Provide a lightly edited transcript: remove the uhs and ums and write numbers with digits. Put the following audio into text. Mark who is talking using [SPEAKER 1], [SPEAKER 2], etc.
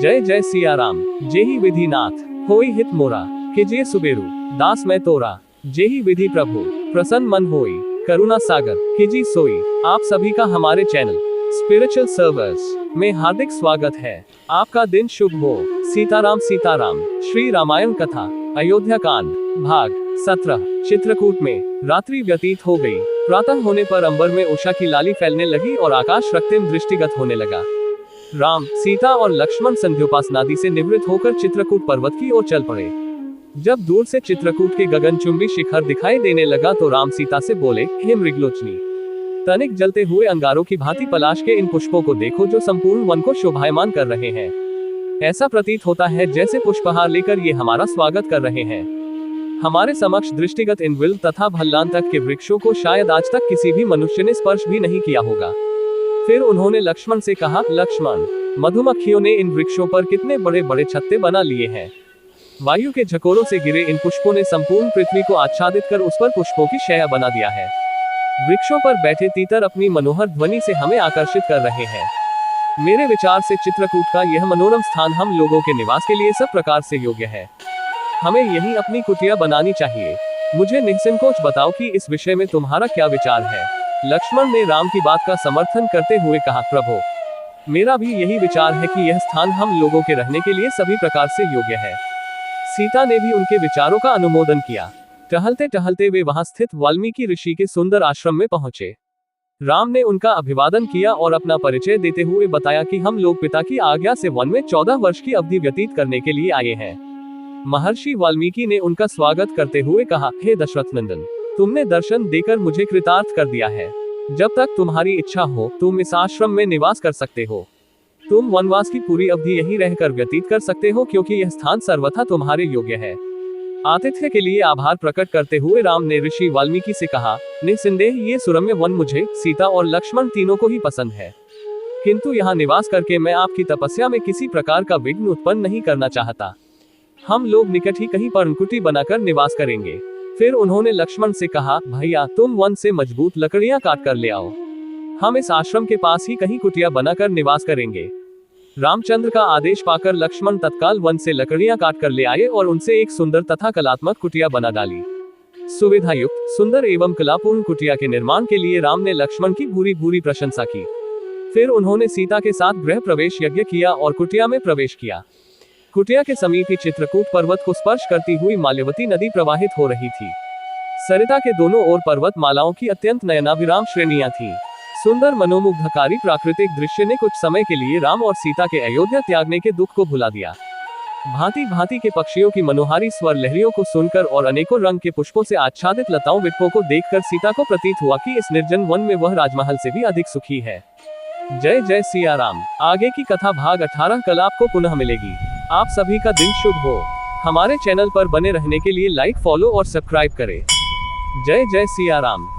[SPEAKER 1] जय जय सिया राम। जेहि विधि नाथ होई हित मोरा, कीजिए सुबेरु दास मैं तोरा। जेहि विधि प्रभु प्रसन्न मन होई, करुणा सागर कीजिए सोई। आप सभी का हमारे चैनल स्पिरिचुअल सर्वर्स में हार्दिक स्वागत है। आपका दिन शुभ हो। सीताराम सीताराम। श्री रामायण कथा अयोध्या कांड भाग 17। चित्रकूट में रात्रि व्यतीत हो गई। प्रातः होने पर अंबर में उषा की लाली फैलने लगी और आकाश रक्तिम दृष्टिगत होने लगा। राम, सीता और लक्ष्मण संध्योपासनादि से निवृत्त होकर चित्रकूट पर्वत की ओर चल पड़े। जब दूर से चित्रकूट के गगनचुंबी शिखर दिखाई देने लगा तो राम सीता से बोले, हे मृगलोचनी, तनिक जलते हुए अंगारों की भांति पलाश के इन पुष्पों को देखो जो संपूर्ण वन को शोभायमान कर रहे हैं। ऐसा प्रतीत होता है जैसे पुष्पहार लेकर ये हमारा स्वागत कर रहे हैं। हमारे समक्ष दृष्टिगत इन विल्व तथा भल्लान तक के वृक्षों को शायद आज तक किसी भी मनुष्य ने स्पर्श भी नहीं किया होगा। फिर उन्होंने लक्ष्मण से कहा, लक्ष्मण, मधुमक्खियों ने इन वृक्षों पर कितने बड़े बड़े छत्ते बना लिए हैं। वायु के झकोरों से गिरे इन पुष्पों ने संपूर्ण पृथ्वी को आच्छादित कर उस पर पुष्पों की शैया बना दिया है। वृक्षों पर बैठे तीतर अपनी मनोहर ध्वनि से हमें आकर्षित कर रहे हैं। मेरे विचार से चित्रकूट का यह मनोरम स्थान हम लोगों के निवास के लिए सब प्रकार से योग्य है। हमें यही अपनी कुटिया बनानी चाहिए। मुझे निसंकोच बताओ कि इस विषय में तुम्हारा क्या विचार है। लक्ष्मण ने राम की बात का समर्थन करते हुए कहा, प्रभु, मेरा भी यही विचार है कि यह स्थान हम लोगों के रहने के लिए सभी प्रकार से योग्य है। सीता ने भी उनके विचारों का अनुमोदन किया। टहलते टहलते वे वहां स्थित वाल्मीकि ऋषि के सुंदर आश्रम में पहुंचे। राम ने उनका अभिवादन किया और अपना परिचय देते हुए बताया कि हम लोग पिता की आज्ञा से वन में 14 वर्ष की अवधि व्यतीत करने के लिए आए हैं। महर्षि वाल्मीकि ने उनका स्वागत करते हुए कहा, हे दशरथ नंदन, तुमने दर्शन देकर मुझे कृतार्थ कर दिया है। जब तक तुम्हारी इच्छा हो तुम इस आश्रम में निवास कर सकते हो। तुम वनवास की पूरी अवधि यहीं रहकर व्यतीत कर सकते हो क्योंकि यह स्थान सर्वथा तुम्हारे योग्य है। आतिथ्य के लिए आभार प्रकट करते हुए राम ने ऋषि वाल्मीकि से कहा, निसंदेह ये सुरम्य वन मुझे, सीता और लक्ष्मण तीनों को ही पसंद है, किंतु यहाँ निवास करके मैं आपकी तपस्या में किसी प्रकार का विघ्न उत्पन्न नहीं करना चाहता। हम लोग निकट ही कहीं पर्णकुटी बनाकर निवास करेंगे। फिर उन्होंने लक्ष्मण से कहा, भैया तुम वन से मजबूत लकड़ियां काट कर ले आओ। हम इस आश्रम के पास ही कहीं कुटिया बनाकर निवास करेंगे। रामचंद्र का आदेश पाकर लक्ष्मण तत्काल वन से लकड़ियां काट कर ले आए और उनसे एक सुंदर तथा कलात्मक कुटिया बना डाली। सुविधा युक्त, सुंदर एवं कलापूर्ण कुटिया के निर्माण के लिए राम ने लक्ष्मण की भूरी भूरी प्रशंसा की। फिर उन्होंने सीता के साथ गृह प्रवेश यज्ञ किया और कुटिया में प्रवेश किया। कुटिया के समीप ही चित्रकूट पर्वत को स्पर्श करती हुई माल्यवती नदी प्रवाहित हो रही थी। सरिता के दोनों ओर पर्वत मालाओं की अत्यंत नयनाभिराम श्रेणियां थी। सुंदर मनोमुग्धकारी प्राकृतिक दृश्य ने कुछ समय के लिए राम और सीता के अयोध्या त्यागने के दुख को भुला दिया। भांति भांति के पक्षियों की मनोहारी स्वर लहरियों को सुनकर और अनेकों रंग के पुष्पों से आच्छादित लताओं वृक्षों को देखकर सीता को प्रतीत हुआ कि इस निर्जन वन में वह राजमहल से भी अधिक सुखी है। जय जय सिया राम। आगे की कथा भाग 18 कल आपको पुनः मिलेगी। आप सभी का दिन शुभ हो। हमारे चैनल पर बने रहने के लिए लाइक, फॉलो और सब्सक्राइब करें। जय जय सिया राम।